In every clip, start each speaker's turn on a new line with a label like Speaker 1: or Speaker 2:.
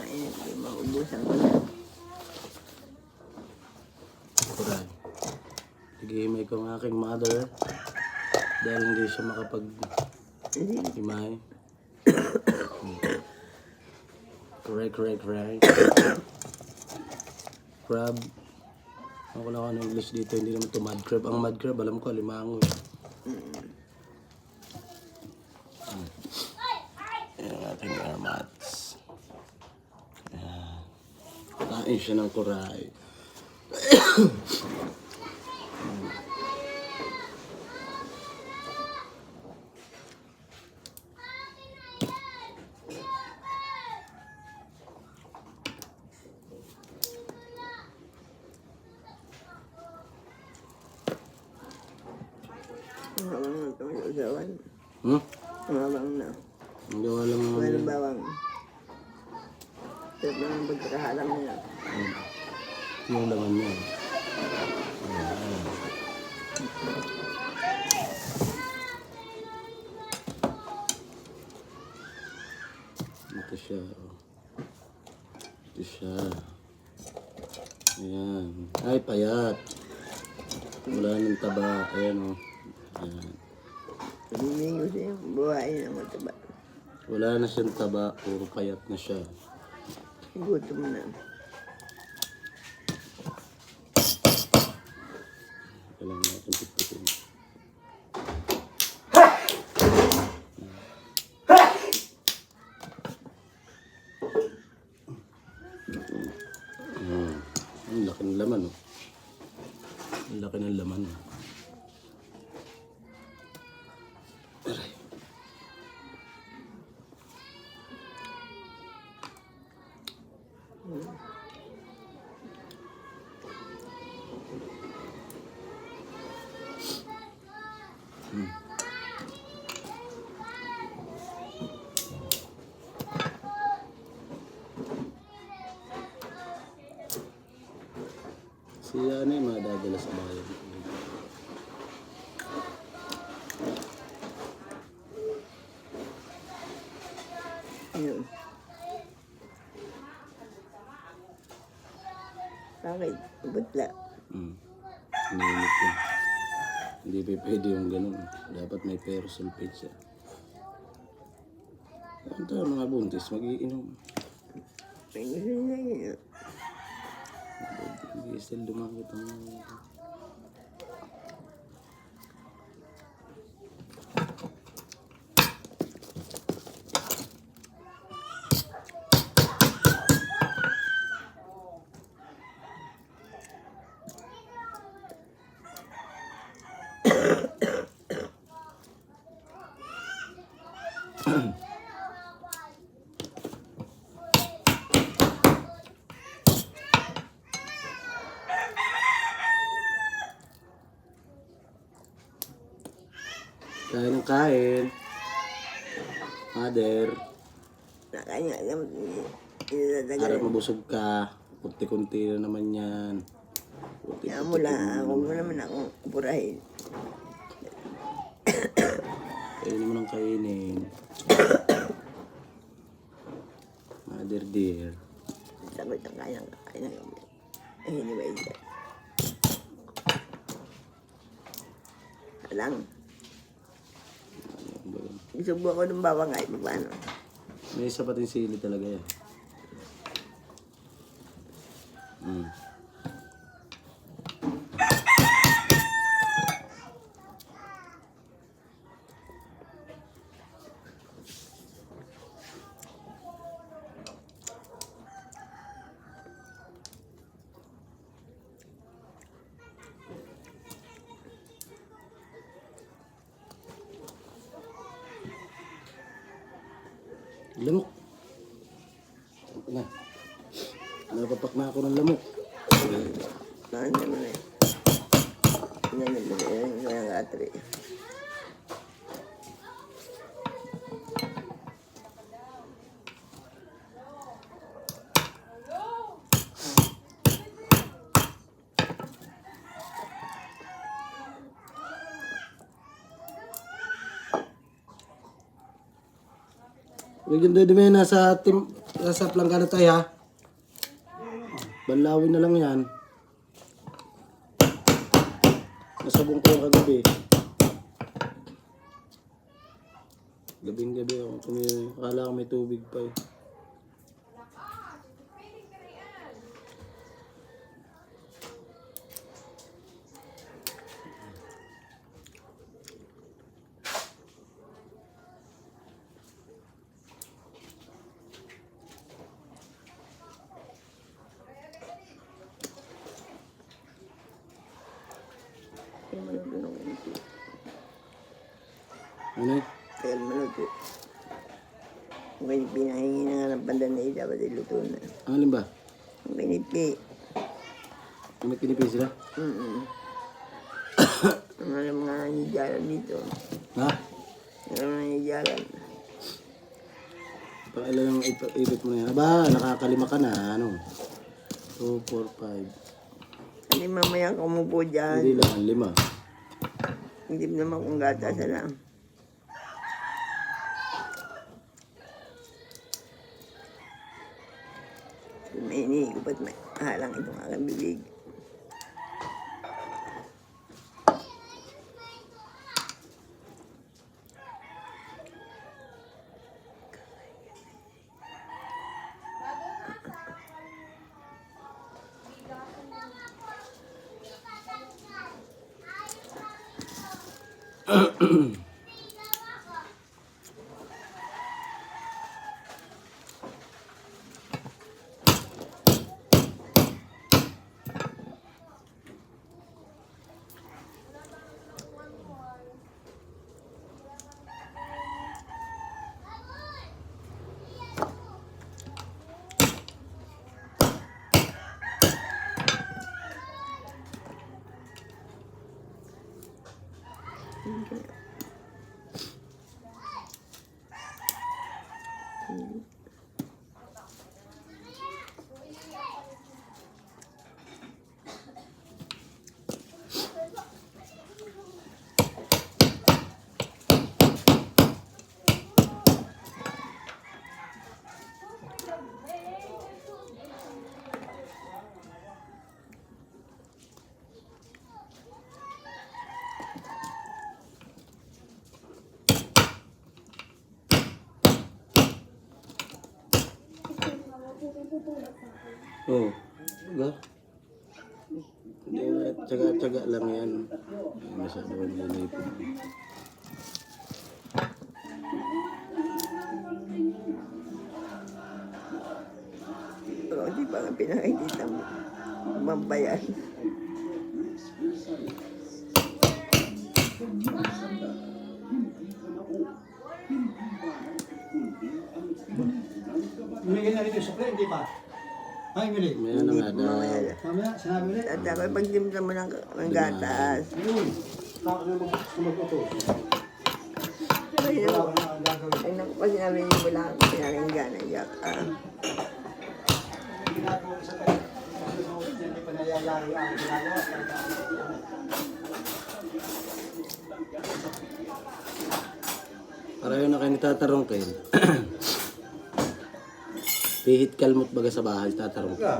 Speaker 1: kumain. Hindi maubusan ko na.
Speaker 2: Kuray. Nag-iimay ko ang aking mother dahil hindi siya makapag-imay. Correct. Crab. Ako lang ano English dito, hindi naman ito mud crab. Ang mud crab, alam ko, alimango. Yan ang ating air mats. Kain siya ng kuray.
Speaker 1: Habang na ito may usawan. Habang na.
Speaker 2: Ang gawa lang naman
Speaker 1: Walang
Speaker 2: yun.
Speaker 1: bawang. Sarap naman ang pagkakahalang nila.
Speaker 2: Yung laman niya. Ito siya. Ito siya. Ayan. Ay, payat. Wala nang taba. Ayan o. Ayan.
Speaker 1: Hindi ko siya buhayin ng mataba.
Speaker 2: Wala na siyang taba. Puro payat na siya.
Speaker 1: Gutom na.
Speaker 2: Kailangan natin pitpitin. Ang laki ng laman, oh. Ang laki ng laman. Aray. Si ano yung madadala sa bayan.
Speaker 1: Yun. Bakit? Butla.
Speaker 2: Iniinit yun. Hindi pa pwede yung ganun. Dapat may ferrous sulfate siya. Ano tayo mga buntis? Mag-iinom.
Speaker 1: May gusto niya yun.
Speaker 2: Hindi still dumakit ang kain ng kain. Mother,
Speaker 1: Nakanya naman.
Speaker 2: harap
Speaker 1: Inadagalan.
Speaker 2: mabusog ka. Kunti-kunti na naman yan.
Speaker 1: Kaya mula ako mo naman akong purahin.
Speaker 2: Kainin mo ng kainin. Mother dear.
Speaker 1: Sagot ang kayang kakain ng gabi. Anyway, alang. Isubo ako ng bawang ay paano.
Speaker 2: May isa pa din sili talaga yan. Lamok. Ito na. Napapak na ako ng lamok.
Speaker 1: Ano naman eh. Ano naman eh. Yung kayang katri.
Speaker 2: Bigyan doon may nasa team nasa planggana tayo ha. Banlawin na lang yan. Nasabong ko yung kagabi. Gabing-gabi ako. Akala ko may tubig pa eh.
Speaker 1: Kaya maluto ng kunti.
Speaker 2: Ano eh?
Speaker 1: Kaya maluto. Kung kayo pinahingi na nga ng pandanay, dapat iluto na.
Speaker 2: Alin ba?
Speaker 1: Kung kinipi.
Speaker 2: May kinipin sila?
Speaker 1: Ang alam mga nangyayari dito.
Speaker 2: Ha?
Speaker 1: Alam mga nangyayari.
Speaker 2: Pakailan yung ipit mo na yan. Aba, nakakalima ka na. Ano? 2, 4, 5.
Speaker 1: Hindi mamaya kumupo dyan.
Speaker 2: Hindi lang, 5.
Speaker 1: Hindi naman kung gata sa lang. May iniikupat may halang itong aking bibig.
Speaker 2: Oo. Diba? Hindi, tsaga-tsaga lang yan. Masyado ko nilipin.
Speaker 1: Pero hindi pa nga pinakikita mo. Mabayan.
Speaker 3: Umigay na rito yung sukle, hindi pa? Ay, Mili.
Speaker 2: May ano nga daw.
Speaker 3: Mamaya, sinabi ulit.
Speaker 1: At ako pagdimta mo ng gatas.
Speaker 3: Yun. Ako na mag-uto.
Speaker 1: Ay,
Speaker 3: Wala ko na ang gagawin.
Speaker 1: ay naku, pag sinabi niyo wala akong pinakinggan. Iyak ka.
Speaker 3: Ginagawa sa tayo. Hindi pa nayayari ang ginagawa.
Speaker 2: Pareho na kayo nitatarong kayo. Pihit kalmot baga sa bahay, tatarong ka.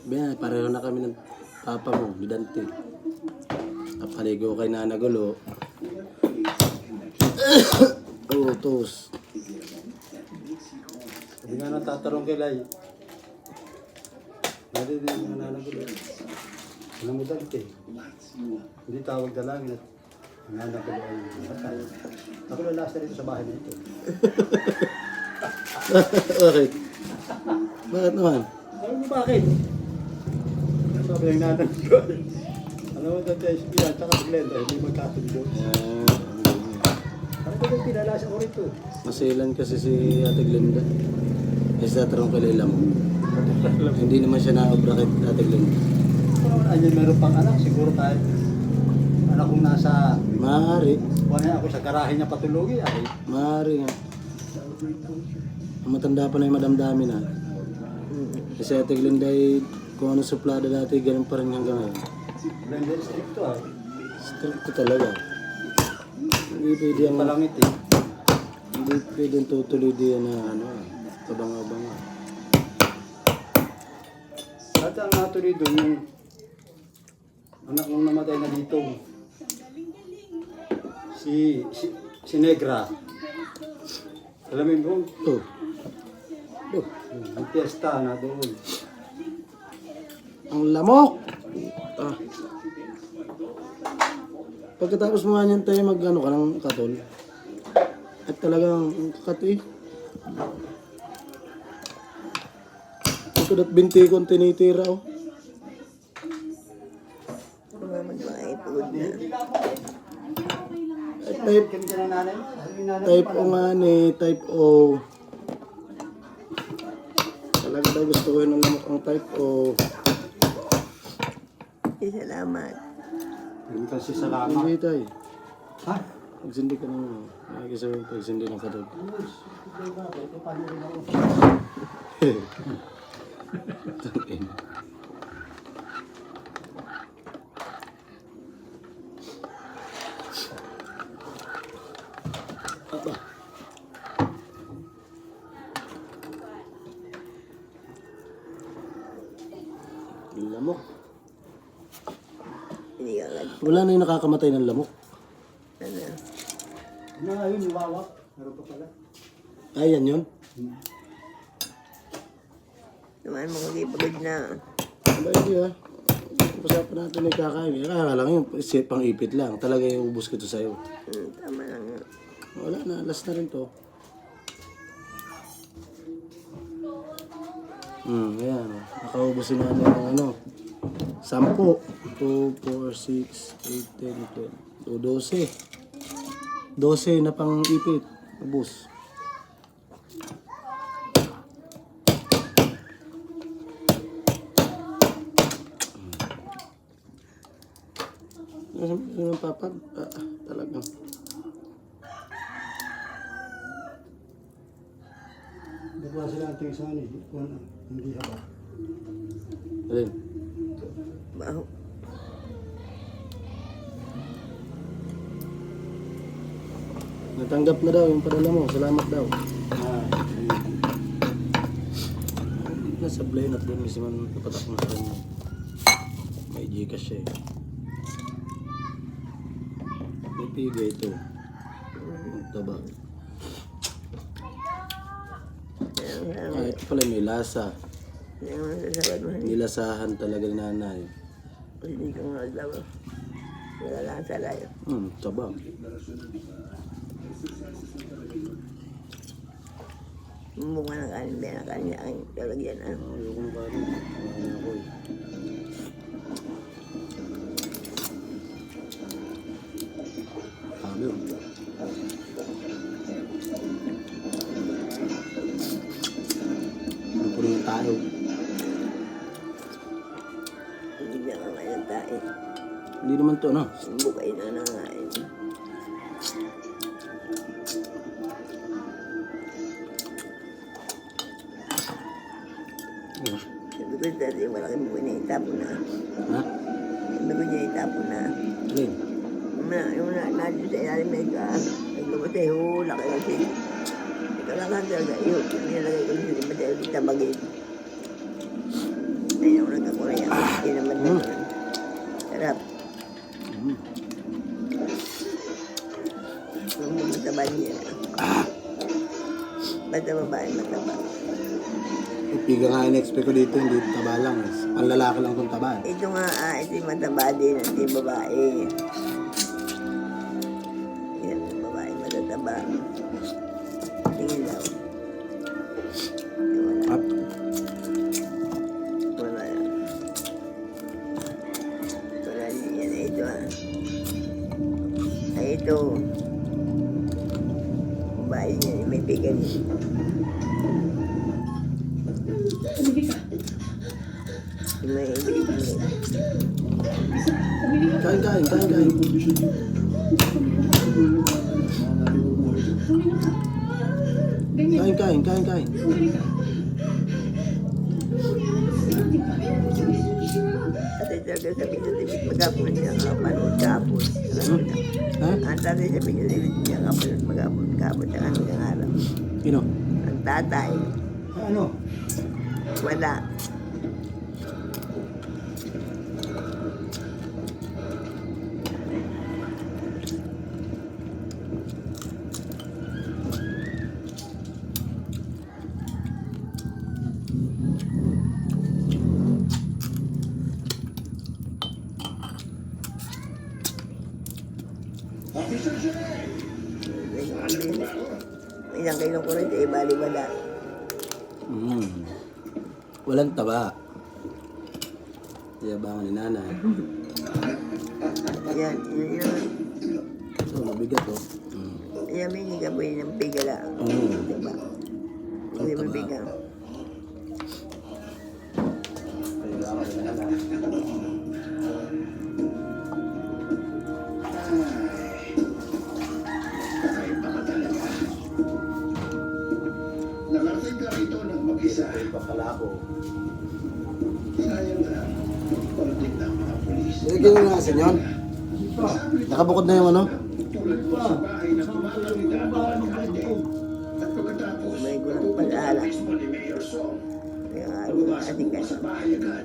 Speaker 2: Biyan, pareho na kami ng papa mo, bidante. Kapaligo kay nanagulo. Utos.
Speaker 3: Hindi nga natatarong kay Lai. Hindi din nga nanagulo. Alam mo dante. Hindi tawag dalangin at nanagulo ay matay. Ako na last na rito sa bahay na ito.
Speaker 2: Bakit? Bakit naman?
Speaker 3: Alam mo bakit? Sabi ng nanay ko. Alam mo dante, yan, tsaka si Glenda, hindi magkasundo. Parang ko yung pinalasa ko rito.
Speaker 2: Masilan kasi si Ate Glenda. Isa tarong kalila mo. Hindi naman siya naobra kay Ate Glenda.
Speaker 3: Pero anyan meron pang anak, siguro kahit anak kong nasa,
Speaker 2: Maaari.
Speaker 3: wala ako sa garahe niya patulugi, ay
Speaker 2: Maaari nga. Ang matanda pa na yung madamdami na. Kasi Ate Glenda ay kung ano suplada dati, ganun pa rin hanggang ngayon.
Speaker 3: blender stricto ay.
Speaker 2: Stricto talaga. Hindi pwede
Speaker 3: Hindi
Speaker 2: ang
Speaker 3: palangit eh.
Speaker 2: hindi pwede ang tutuloy diyan na ano. Kabanga-banga.
Speaker 3: At ang natuloy doon, yung anak mong namatay na dito. Si Negra. Alam mo
Speaker 2: Oh. Oh.
Speaker 3: ang piyesta na doon.
Speaker 2: Ang lamok! Ah. Pagkatapos mo nga niyan tayo mag-ano ka ng katol. At talagang ang kakat eh. Ito dat binti kong tinitira oh.
Speaker 1: Mga ipugod na.
Speaker 2: Type,
Speaker 3: Kami ka ng nanay?
Speaker 2: type O nga ni, type O. Talaga daw gusto ko yun ng lamok ang type O.
Speaker 1: Salamat.
Speaker 3: Hindi kasi salamat.
Speaker 2: Hindi tayo.
Speaker 3: Ha?
Speaker 2: Pagsindi ka naman. Ay, kasi pagsindi ng katol. Tangin. Apa? Lamok.
Speaker 1: Hindi ka agad.
Speaker 2: Wala na yung nakakamatay ng lamok.
Speaker 1: Ano?
Speaker 3: Ano nga yun, lumawak. Meron pa pala.
Speaker 2: Ay, yan yun.
Speaker 1: Naman mga ipugod na.
Speaker 2: Aba, hindi ah. Usapan natin yung kakain. Kaya lang yung pang ipit lang. Talaga yung ubus ko to sa'yo.
Speaker 1: Tama lang nga.
Speaker 2: Wala na, last na rin to. Ayan. Nakaubos na ng ano. 10. 2, 4, 6, 8, 10, 12. 12. 12 na pang ipit. Ubus. Ano papag? Talagang.
Speaker 3: Dalawa sila ang tingin sa ano eh. Hindi haba.
Speaker 2: Alin?
Speaker 1: Baho.
Speaker 2: Natanggap na daw yung padala mo. Salamat daw. Nasa blend at doon si man napatak na rin. May Gcash siya eh. May pigay ito. Ito ba? Ito pala may lasa.
Speaker 1: Hindi mo nasasabat mo.
Speaker 2: Nilasahan talaga ni nanay.
Speaker 1: Hindi ko nga daw. Wala lang sa layo.
Speaker 2: Taba.
Speaker 1: Mumukha ng kanin. May na kanin niya ang kalagyan.
Speaker 2: Ayoko na kanin. Kumain ako eh. Sabi oh. Ano po yung tayo?
Speaker 1: Hindi niya nga ngayon tayo.
Speaker 2: Hindi naman to ano?
Speaker 1: Bukay na nangain. Sabi ko dati yung malaking buhay na itapon na.
Speaker 2: Ha?
Speaker 1: Sabi ko niya itapon na.
Speaker 2: Alin?
Speaker 1: Yung natin sa ilalim na ito, naglumatay, laki ng sili. Ito lang ang talaga, yun, nilagay ko yung matay ulit tabagin. Ayun ako nagkakulay ako, hindi naman na yun. Sarap. Yung mataba niya. Basta babae, mataba.
Speaker 2: Piga nga in-expect ko dito, hindi taba lang. Panlalaki lang itong taba.
Speaker 1: Ito nga, ito yung mataba din, ito yung babae. Yan, yung babae matataba. Tingin daw. Wala.
Speaker 2: Up.
Speaker 1: Wala yan. Wala din yan. Ito ay ito. Babae niya, may pigan. May
Speaker 2: Kain. Kain.
Speaker 1: At ito sabi niya, tibig magapon niya, kapanood kapon.
Speaker 2: Ha?
Speaker 1: Ang tatay sabi niya, tibig niya, kapanood magapon, kapon, ang hanggang araw.
Speaker 2: Sino?
Speaker 1: Ang tatay,
Speaker 3: ano?
Speaker 1: Wala. Ilang kilong kurente, bali wala.
Speaker 2: Walang taba. Yabangan ni nanay.
Speaker 1: Yan, yun.
Speaker 2: Ito, mabigat oh.
Speaker 1: Yan, may higaboy ng pigala. Diba? Hindi mo bigang.
Speaker 4: Nakarating ka rito ng mag-isa.
Speaker 2: Bakala ko.
Speaker 4: Sayang na. Parating na ang mga polis.
Speaker 2: Nilagyan nyo nga sa inyo. Nakabukod na yung ano?
Speaker 4: Tulad mo sa bahay na kumakalita ang alkalde. At pagkatapos,
Speaker 1: May gulong pag-aala.
Speaker 4: mismo ni Mayor Song.
Speaker 1: Kaya nga,
Speaker 4: Pababasa
Speaker 1: ating
Speaker 4: mo
Speaker 1: ka.
Speaker 4: sa bahay agad.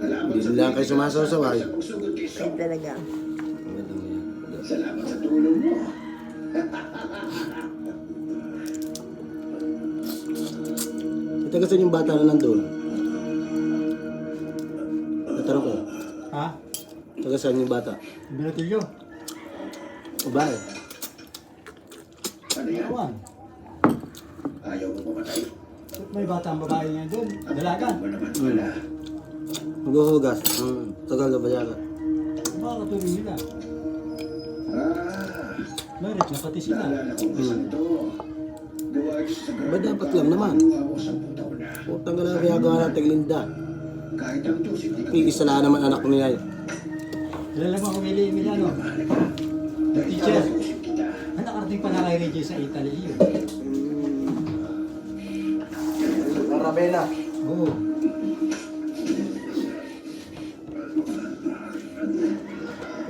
Speaker 4: Kalaban
Speaker 2: Hindi lang kayo sumasawsaway.
Speaker 4: sa pagsugod kay
Speaker 1: Ay
Speaker 4: Song.
Speaker 1: talaga.
Speaker 2: Magandang yan.
Speaker 4: Salamat sa tulong mo.
Speaker 2: Ito kasi yung bata na nandun. Tatanong ko.
Speaker 3: Ha?
Speaker 2: Taga saan yung bata?
Speaker 3: Binatilyo?
Speaker 2: Babae.
Speaker 4: Ano yan?
Speaker 3: Awan.
Speaker 4: Ayaw mo pamatay.
Speaker 3: Ba't may bata ang babae niya doon? Dalaga.
Speaker 4: Ano naman pala?
Speaker 2: Maghuhugas. Tagal na ba yata?
Speaker 3: Baka katuloy nila.
Speaker 4: Ah,
Speaker 3: Merit na pati sila.
Speaker 4: naalala ko ba to? Gawa ito sa
Speaker 2: Ba dapat lang naman?
Speaker 4: Ako sa taon na.
Speaker 2: Putang ka lang ginagawa natin Linda.
Speaker 4: Kahit ang tusik di ka
Speaker 2: Pigis na naman anak ko niya.
Speaker 3: Kilala mo kung Emiliano?
Speaker 4: dahil
Speaker 3: Teacher.
Speaker 4: sa tusik kita.
Speaker 3: Ang nakarating pa na kay Reggie sa Italy yun.
Speaker 2: Arabela.
Speaker 3: Oo.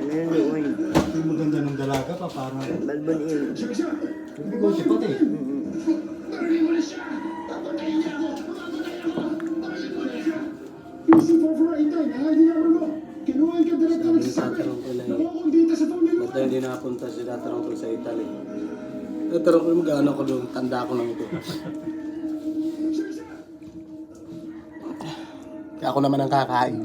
Speaker 1: Meron doon.
Speaker 3: Yung maganda ng dalaga pa, parang
Speaker 1: Balbon yun.
Speaker 3: bigo si pati.
Speaker 2: Sabi ni tatanong ko lang. Ba't tayo hindi nakapunta si tatanong ko sa Italy? Tatanong ko mag-ano ko doon. Tanda ko lang ito. Kaya ako naman ang kakain.